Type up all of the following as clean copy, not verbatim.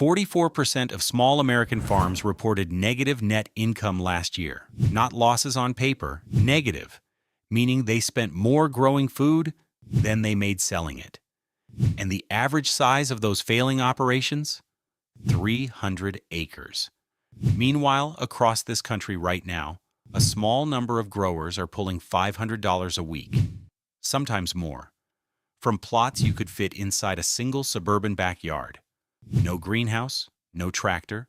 44% of small American farms reported negative net income last year. Not losses on paper, negative, meaning they spent more growing food than they made selling it. And the average size of those failing operations? 300 acres. Meanwhile, across this country right now, a small number of growers are pulling $500 a week, sometimes more, from plots you could fit inside a single suburban backyard. No greenhouse, no tractor,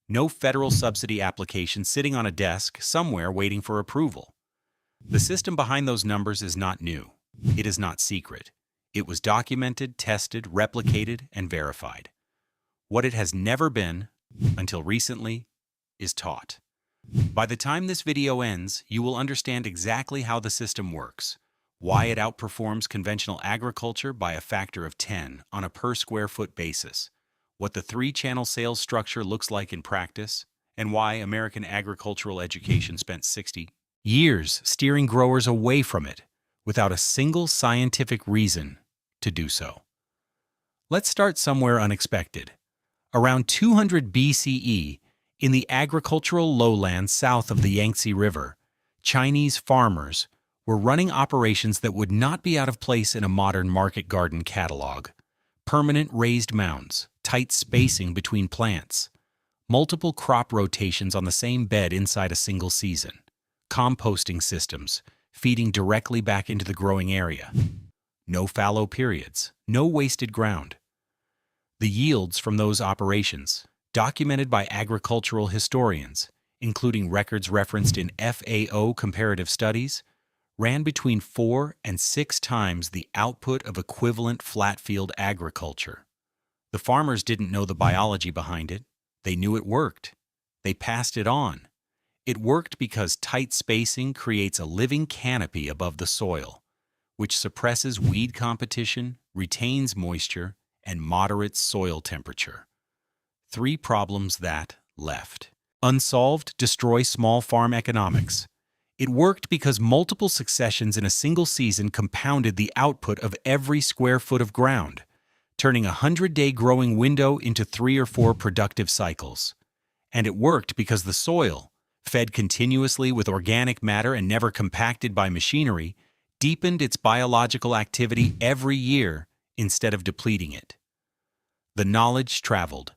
no federal subsidy application sitting on a desk somewhere waiting for approval. The system behind those numbers is not new. It is not secret. It was documented, tested, replicated, and verified. What it has never been, until recently, is taught. By the time this video ends, you will understand exactly how the system works, why it outperforms conventional agriculture by a factor of 10 on a per square foot basis, what the three-channel sales structure looks like in practice, and why American agricultural education spent 60 years steering growers away from it without a single scientific reason to do so. Let's start somewhere unexpected. Around 200 BCE, in the agricultural lowlands south of the Yangtze River, Chinese farmers were running operations that would not be out of place in a modern market garden catalog. Permanent raised mounds, tight spacing between plants, multiple crop rotations on the same bed inside a single season, composting systems feeding directly back into the growing area. No fallow periods, no wasted ground. The yields from those operations, documented by agricultural historians, including records referenced in FAO comparative studies, ran between 4 and 6 times the output of equivalent flat-field agriculture. The farmers didn't know the biology behind it. They knew it worked. They passed it on. It worked because tight spacing creates a living canopy above the soil, which suppresses weed competition, retains moisture, and moderates soil temperature. 3 problems that, left unsolved, destroy small farm economics. It worked because multiple successions in a single season compounded the output of every square foot of ground, turning a 100-day growing window into 3 or 4 productive cycles. And it worked because the soil, fed continuously with organic matter and never compacted by machinery, deepened its biological activity every year instead of depleting it. The knowledge traveled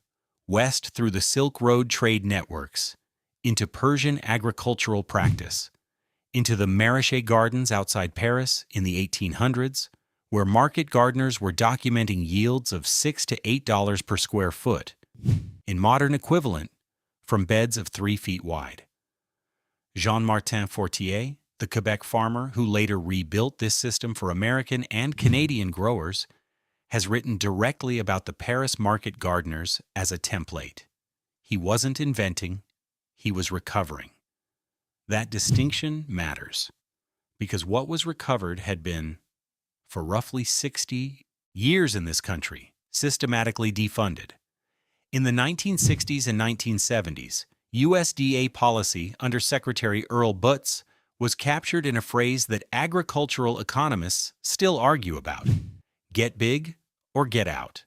west through the Silk Road trade networks, into Persian agricultural practice, into the Maraîcher gardens outside Paris in the 1800s, where market gardeners were documenting yields of $6 to $8 per square foot, in modern equivalent, from beds of 3 feet wide. Jean-Martin Fortier, the Quebec farmer who later rebuilt this system for American and Canadian growers, has written directly about the Paris market gardeners as a template. He wasn't inventing, he was recovering. That distinction matters, because what was recovered had been, for roughly 60 years in this country, systematically defunded. In the 1960s and 1970s, USDA policy under Secretary Earl Butz was captured in a phrase that agricultural economists still argue about: get big or get out.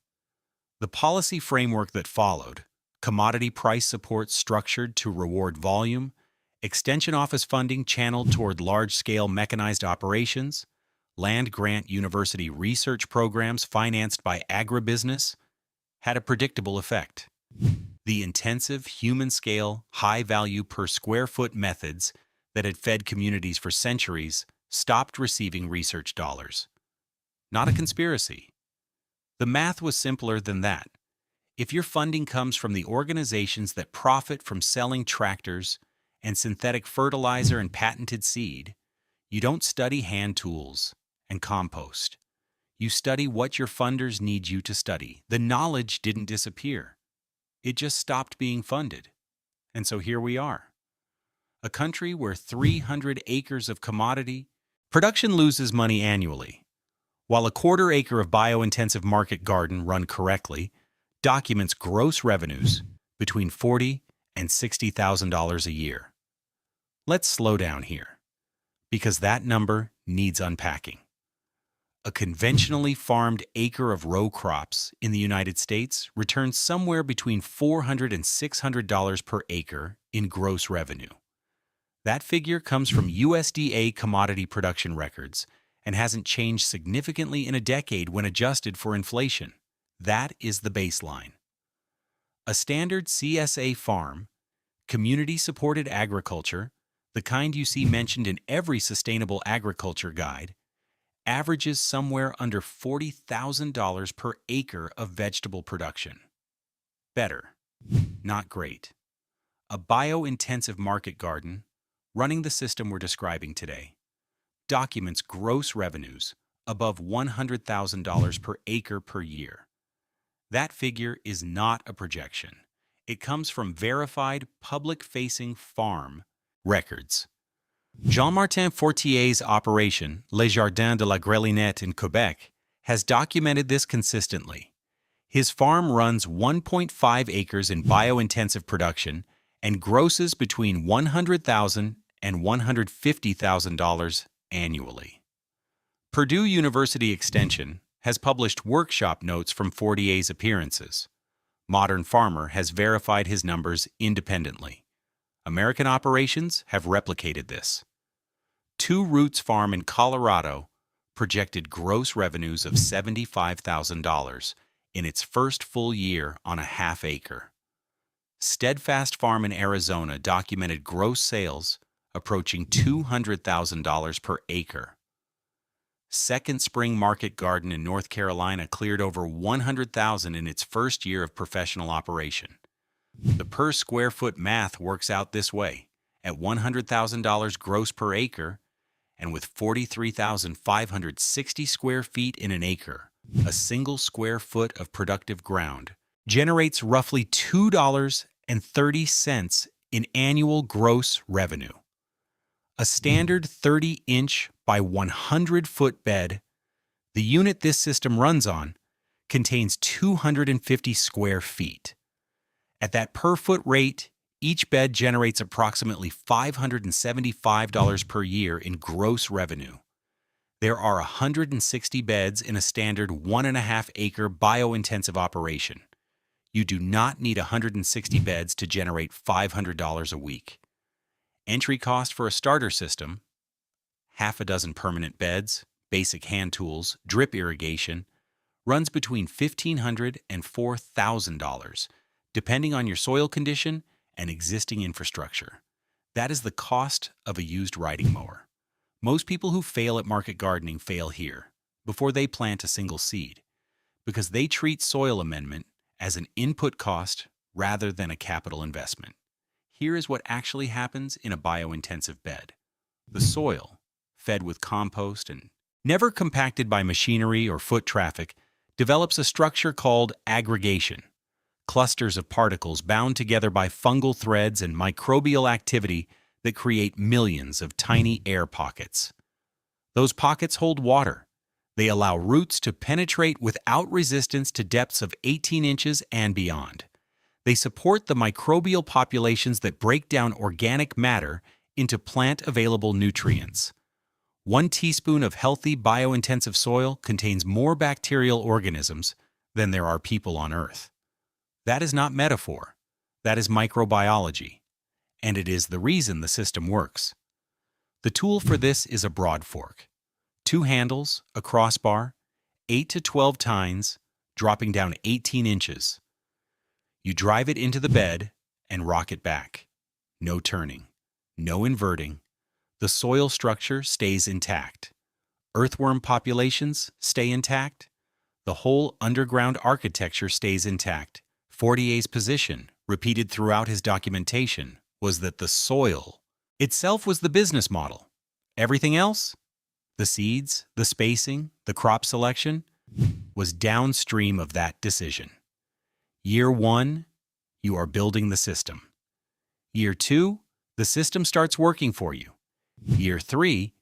The policy framework that followed, commodity price support structured to reward volume, extension office funding channeled toward large-scale mechanized operations, land-grant university research programs financed by agribusiness, had a predictable effect. The intensive, human-scale, high-value per-square-foot methods that had fed communities for centuries stopped receiving research dollars. Not a conspiracy. The math was simpler than that. If your funding comes from the organizations that profit from selling tractors and synthetic fertilizer and patented seed, you don't study hand tools and compost. You study what your funders need you to study. The knowledge didn't disappear. It just stopped being funded. And so here we are. A country where 300 acres of commodity production loses money annually, while a quarter-acre of bio-intensive market garden run correctly documents gross revenues between $40,000 and $60,000 a year. Let's slow down here, because that number needs unpacking. A conventionally farmed acre of row crops in the United States returns somewhere between $400 and $600 per acre in gross revenue. That figure comes from USDA commodity production records and hasn't changed significantly in a decade when adjusted for inflation. That is the baseline. A standard CSA farm, community-supported agriculture, the kind you see mentioned in every sustainable agriculture guide, averages somewhere under $40,000 per acre of vegetable production. Better, not great. A bio-intensive market garden, running the system we're describing today, documents gross revenues above $100,000 per acre per year. That figure is not a projection. It comes from verified public-facing farm records. Jean-Martin Fortier's operation, Les Jardins de la Grelinette in Quebec, has documented this consistently. His farm runs 1.5 acres in bio-intensive production and grosses between $100,000 and $150,000 annually. Purdue University Extension has published workshop notes from Fortier's appearances. Modern Farmer has verified his numbers independently. American operations have replicated this. Two Roots Farm in Colorado projected gross revenues of $75,000 in its first full year on a half acre. Steadfast Farm in Arizona documented gross sales approaching $200,000 per acre. Second Spring Market Garden in North Carolina cleared over $100,000 in its first year of professional operation. The per square foot math works out this way. At $100,000 gross per acre, and with 43,560 square feet in an acre, a single square foot of productive ground generates roughly $2.30 in annual gross revenue. A standard 30-inch by 100-foot bed, the unit this system runs on, contains 250 square feet. At that per-foot rate, each bed generates approximately $575 per year in gross revenue. There are 160 beds in a standard 1.5-acre bio-intensive operation. You do not need 160 beds to generate $500 a week. Entry cost for a starter system, half a dozen permanent beds, basic hand tools, drip irrigation, runs between $1,500 and $4,000, depending on your soil condition and existing infrastructure. That is the cost of a used riding mower. Most people who fail at market gardening fail here, before they plant a single seed, because they treat soil amendment as an input cost rather than a capital investment. Here is what actually happens in a bio-intensive bed. The soil, fed with compost and never compacted by machinery or foot traffic, develops a structure called aggregation. Clusters of particles bound together by fungal threads and microbial activity that create millions of tiny air pockets. Those pockets hold water. They allow roots to penetrate without resistance to depths of 18 inches and beyond. They support the microbial populations that break down organic matter into plant-available nutrients. 1 teaspoon of healthy bio-intensive soil contains more bacterial organisms than there are people on Earth. That is not metaphor. That is microbiology. And it is the reason the system works. The tool for this is a broad fork. 2 handles, a crossbar, 8 to 12 tines, dropping down 18 inches. You drive it into the bed and rock it back. No turning, no inverting. The soil structure stays intact. Earthworm populations stay intact. The whole underground architecture stays intact. Fortier's position, repeated throughout his documentation, was that the soil itself was the business model. Everything else, the seeds, the spacing, the crop selection, was downstream of that decision. Year 1, you are building the system. Year 2, the system starts working for you. Year 3,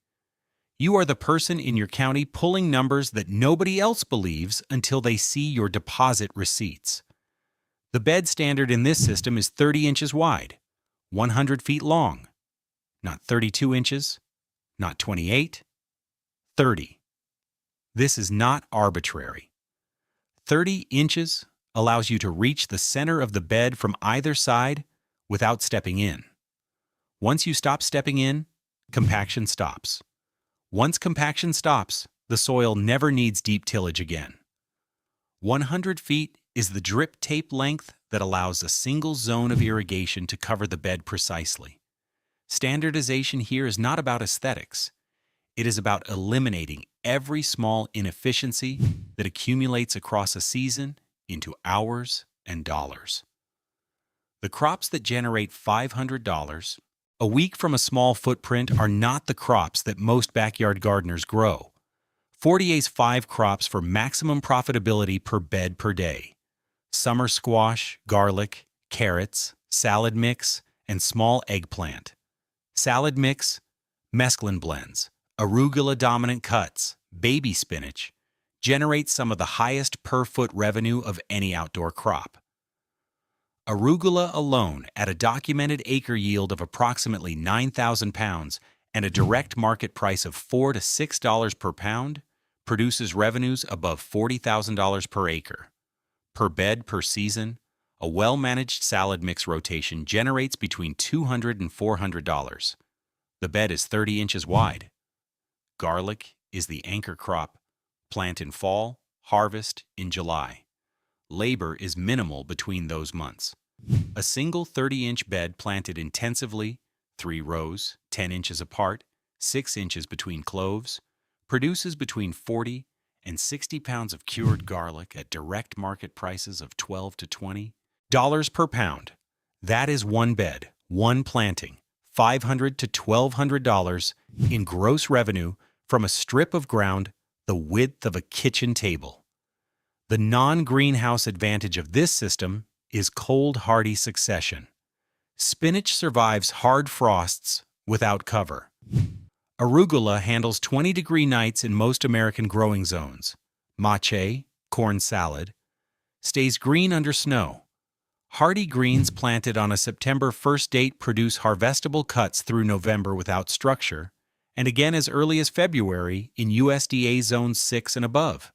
you are the person in your county pulling numbers that nobody else believes until they see your deposit receipts. The bed standard in this system is 30 inches wide, 100 feet long. Not 32 inches, not 28, 30. This is not arbitrary. 30 inches allows you to reach the center of the bed from either side without stepping in. Once you stop stepping in, compaction stops. Once compaction stops, the soil never needs deep tillage again. 100 feet is the drip tape length that allows a single zone of irrigation to cover the bed precisely. Standardization here is not about aesthetics. It is about eliminating every small inefficiency that accumulates across a season into hours and dollars. The crops that generate $500 a week from a small footprint are not the crops that most backyard gardeners grow. 40A's 5 crops for maximum profitability per bed per day: summer squash, garlic, carrots, salad mix, and small eggplant. Salad mix, mesclun blends, arugula-dominant cuts, baby spinach generate some of the highest per-foot revenue of any outdoor crop. Arugula alone, at a documented acre yield of approximately 9,000 pounds and a direct market price of $4 to $6 per pound, produces revenues above $40,000 per acre. Per bed per season, a well-managed salad mix rotation generates between $200 and $400. The bed is 30 inches wide. Garlic is the anchor crop. Plant in fall, harvest in July. Labor is minimal between those months. A single 30-inch bed planted intensively, 3 rows, 10 inches apart, 6 inches between cloves, produces between 40 and 60 pounds of cured garlic at direct market prices of $12 to $20 per pound. That is one bed, one planting, $500 to $1,200 in gross revenue from a strip of ground the width of a kitchen table. The non-greenhouse advantage of this system is cold, hardy succession. Spinach survives hard frosts without cover. Arugula handles 20-degree nights in most American growing zones. Mache, corn salad, stays green under snow. Hardy greens planted on a September 1st date produce harvestable cuts through November without structure, and again as early as February in USDA Zone 6 and above.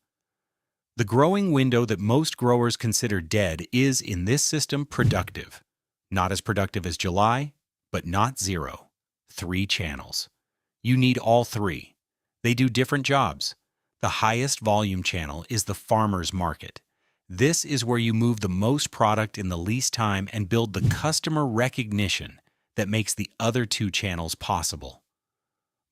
The growing window that most growers consider dead is, in this system, productive. Not as productive as July, but not zero. 3 channels. You need all 3. They do different jobs. The highest volume channel is the farmer's market. This is where you move the most product in the least time and build the customer recognition that makes the other 2 channels possible.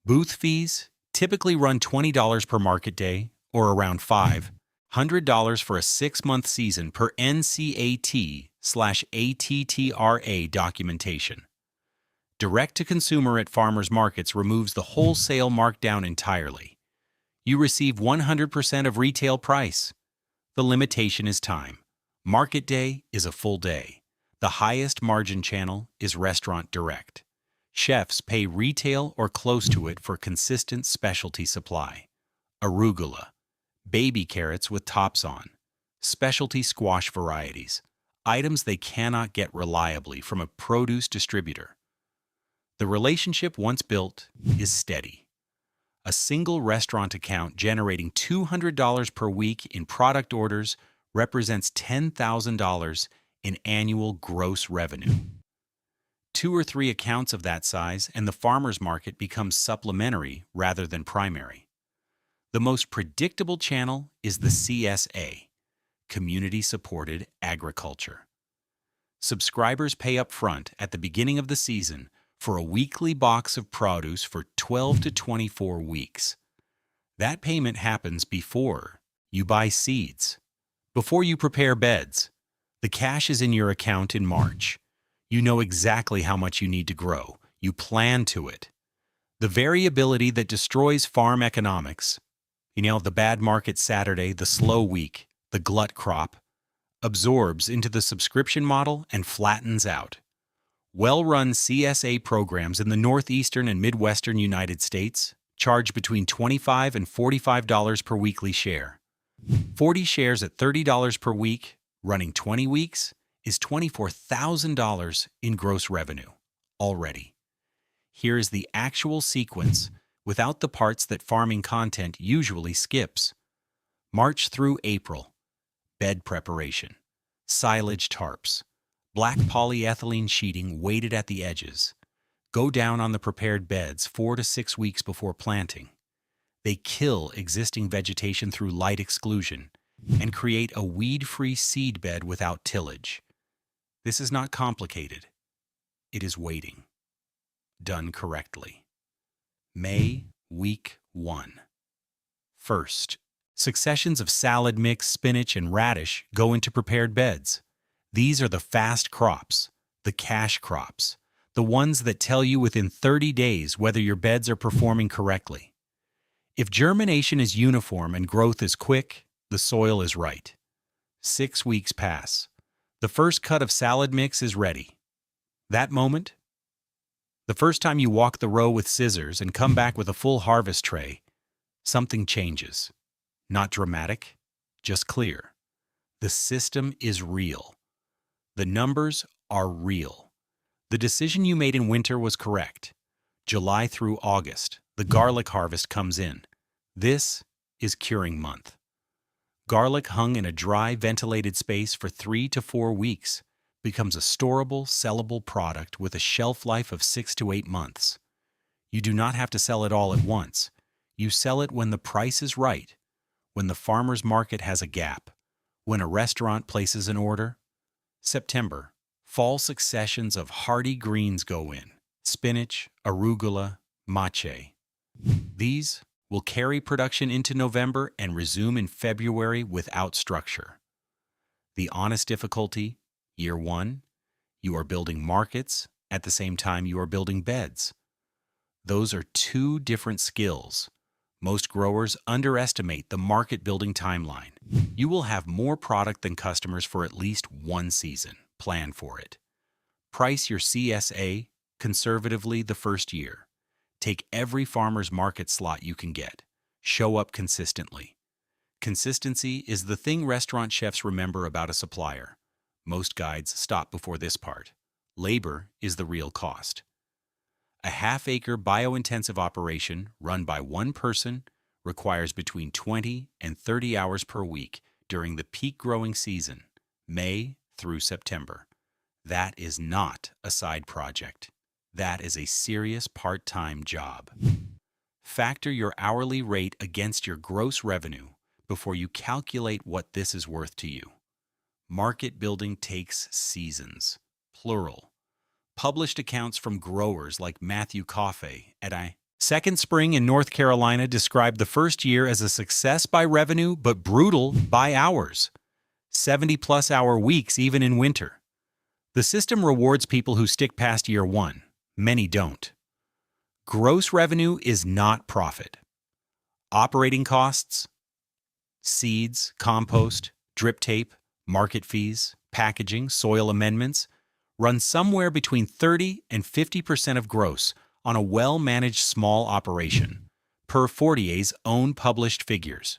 Booth fees typically run $20 per market day, or around $500 for a 6-month season per NCAT/ATTRA documentation. Direct-to-consumer at farmers markets removes the wholesale markdown entirely. You receive 100% of retail price. The limitation is time. Market day is a full day. The highest margin channel is restaurant direct. Chefs pay retail or close to it for consistent specialty supply. Arugula, baby carrots with tops on, specialty squash varieties, items they cannot get reliably from a produce distributor. The relationship once built is steady. A single restaurant account generating $200 per week in product orders represents $10,000 in annual gross revenue. 2 or 3 accounts of that size and the farmer's market becomes supplementary rather than primary. The most predictable channel is the CSA, Community-Supported Agriculture. Subscribers pay up front at the beginning of the season for a weekly box of produce for 12 to 24 weeks. That payment happens before you buy seeds, before you prepare beds. The cash is in your account in March. You know exactly how much you need to grow. You plan to it. The variability that destroys farm economics, the bad market Saturday, the slow week, the glut crop, absorbs into the subscription model and flattens out. Well-run CSA programs in the northeastern and midwestern United States charge between $25 and $45 per weekly share. 40 shares at $30 per week, running 20 weeks, is $24,000 in gross revenue already. Here is the actual sequence without the parts that farming content usually skips. March through April, bed preparation, silage tarps, black polyethylene sheeting weighted at the edges. Go down on the prepared beds 4 to 6 weeks before planting. They kill existing vegetation through light exclusion and create a weed-free seed bed without tillage. This is not complicated. It is waiting. Done correctly. May, week 1. First, successions of salad mix, spinach, and radish go into prepared beds. These are the fast crops, the cash crops, the ones that tell you within 30 days whether your beds are performing correctly. If germination is uniform and growth is quick, the soil is right. 6 weeks pass. The first cut of salad mix is ready. That moment, the first time you walk the row with scissors and come back with a full harvest tray, something changes. Not dramatic, just clear. The system is real. The numbers are real. The decision you made in winter was correct. July through August, the garlic harvest comes in. This is curing month. Garlic hung in a dry, ventilated space for 3 to 4 weeks becomes a storable, sellable product with a shelf life of 6 to 8 months. You do not have to sell it all at once. You sell it when the price is right, when the farmer's market has a gap, when a restaurant places an order. September, fall successions of hardy greens go in: spinach, arugula, mache. These will carry production into November and resume in February without structure. The honest difficulty: year 1, you are building markets at the same time you are building beds. Those are 2 different skills. Most growers underestimate the market building timeline. You will have more product than customers for at least 1 season. Plan for it. Price your CSA conservatively the first year. Take every farmer's market slot you can get. Show up consistently. Consistency is the thing restaurant chefs remember about a supplier. Most guides stop before this part. Labor is the real cost. A half-acre bio-intensive operation run by 1 person requires between 20 and 30 hours per week during the peak growing season, May through September. That is not a side project. That is a serious part-time job. Factor your hourly rate against your gross revenue before you calculate what this is worth to you. Market building takes seasons, plural. Published accounts from growers like Matthew Coffey at Second Spring in North Carolina described the first year as a success by revenue but brutal by hours. 70-plus hour weeks even in winter. The system rewards people who stick past year 1. Many don't. Gross revenue is not profit. Operating costs, seeds, compost, drip tape, market fees, packaging, soil amendments, run somewhere between 30 and 50% of gross on a well-managed small operation, per Fortier's own published figures.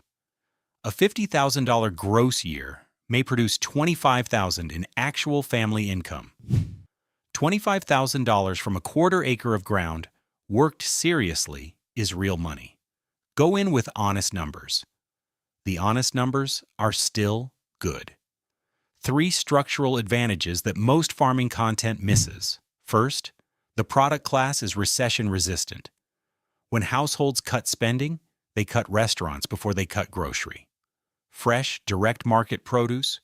A $50,000 gross year may produce $25,000 in actual family income. $25,000 from a quarter acre of ground, worked seriously, is real money. Go in with honest numbers. The honest numbers are still good. 3 structural advantages that most farming content misses. First, the product class is recession resistant. When households cut spending, they cut restaurants before they cut grocery. Fresh, direct market produce,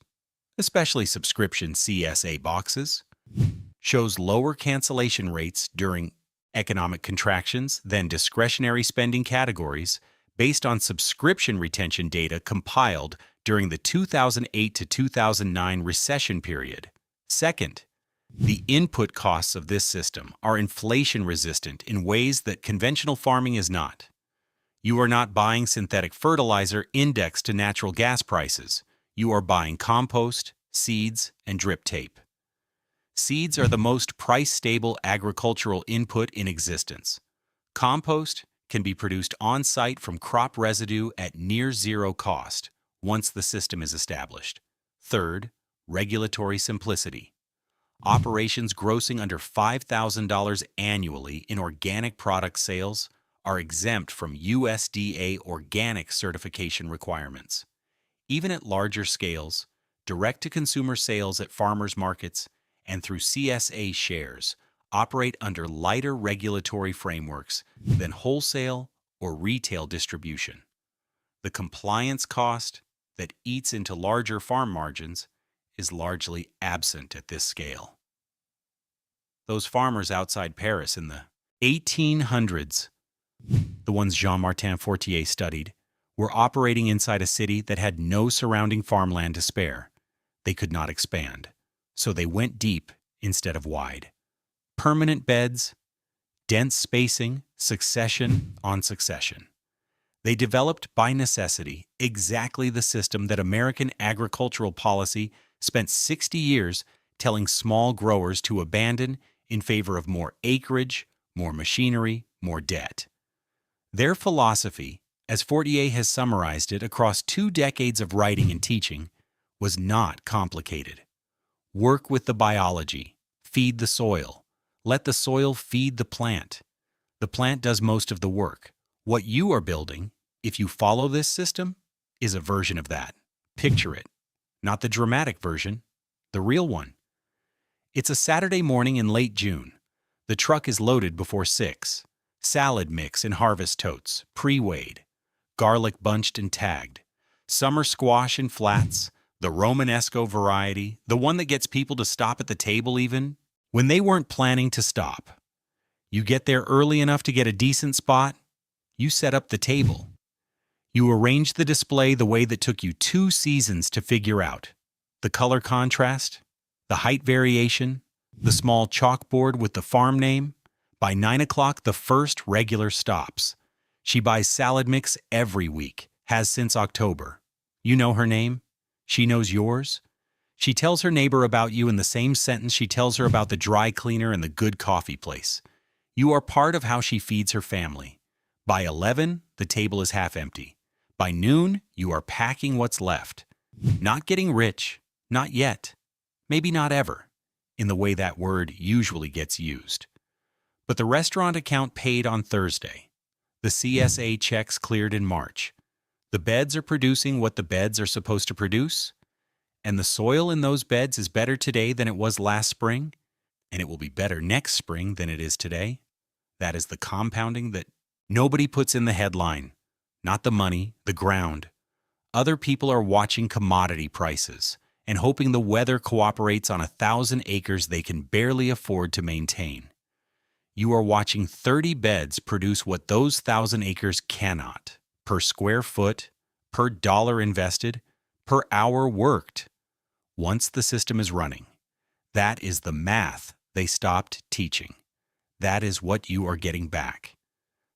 especially subscription CSA boxes, shows lower cancellation rates during economic contractions than discretionary spending categories based on subscription retention data compiled during the 2008 to 2009 recession period. Second, the input costs of this system are inflation-resistant in ways that conventional farming is not. You are not buying synthetic fertilizer indexed to natural gas prices. You are buying compost, seeds, and drip tape. Seeds are the most price-stable agricultural input in existence. Compost can be produced on-site from crop residue at near zero cost once the system is established. Third, regulatory simplicity. Operations grossing under $5,000 annually in organic product sales are exempt from USDA organic certification requirements. Even at larger scales, direct-to-consumer sales at farmers markets and through CSA shares operate under lighter regulatory frameworks than wholesale or retail distribution. The compliance cost that eats into larger farm margins is largely absent at this scale. Those farmers outside Paris in the 1800s, the ones Jean-Martin Fortier studied, were operating inside a city that had no surrounding farmland to spare. They could not expand, so they went deep instead of wide. Permanent beds, dense spacing, succession on succession. They developed by necessity exactly the system that American agricultural policy spent 60 years telling small growers to abandon in favor of more acreage, more machinery, more debt. Their philosophy, as Fortier has summarized it across 2 decades of writing and teaching, was not complicated. Work with the biology, feed the soil, let the soil feed the plant. The plant does most of the work. What you are building, if you follow this system, is a version of that. Picture it. Not the dramatic version, the real one. It's a Saturday morning in late June. The truck is loaded before 6. Salad mix in harvest totes, pre-weighed. Garlic bunched and tagged. Summer squash in flats, the Romanesco variety, the one that gets people to stop at the table even when they weren't planning to stop. You get there early enough to get a decent spot, you set up the table. You arrange the display the way that took you 2 seasons to figure out. The color contrast, the height variation, the small chalkboard with the farm name. By 9 o'clock, the first regular stops. She buys salad mix every week, has since October. You know her name? She knows yours? She tells her neighbor about you in the same sentence she tells her about the dry cleaner and the good coffee place. You are part of how she feeds her family. By 11, the table is half empty. By noon, you are packing what's left. Not getting rich, not yet, maybe not ever, in the way that word usually gets used. But the restaurant account paid on Thursday. The CSA checks cleared in March. The beds are producing what the beds are supposed to produce, and the soil in those beds is better today than it was last spring, and it will be better next spring than it is today. That is the compounding that nobody puts in the headline. Not the money, the ground. Other people are watching commodity prices and hoping the weather cooperates on 1,000 acres they can barely afford to maintain. You are watching 30 beds produce what those 1,000 acres cannot, per square foot, per dollar invested, per hour worked. Once the system is running, that is the math they stopped teaching. That is what you are getting back.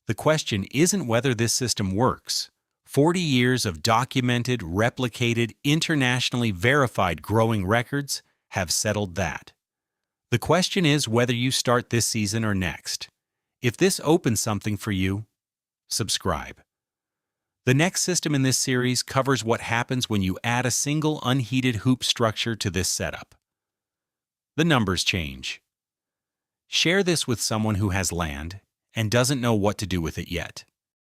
The question isn't whether this system works. 40 years of documented, replicated, internationally verified growing records have settled that. The question is whether you start this season or next. If this opens something for you, subscribe. The next system in this series covers what happens when you add a single unheated hoop structure to this setup. The numbers change. Share this with someone who has land and doesn't know what to do with it yet.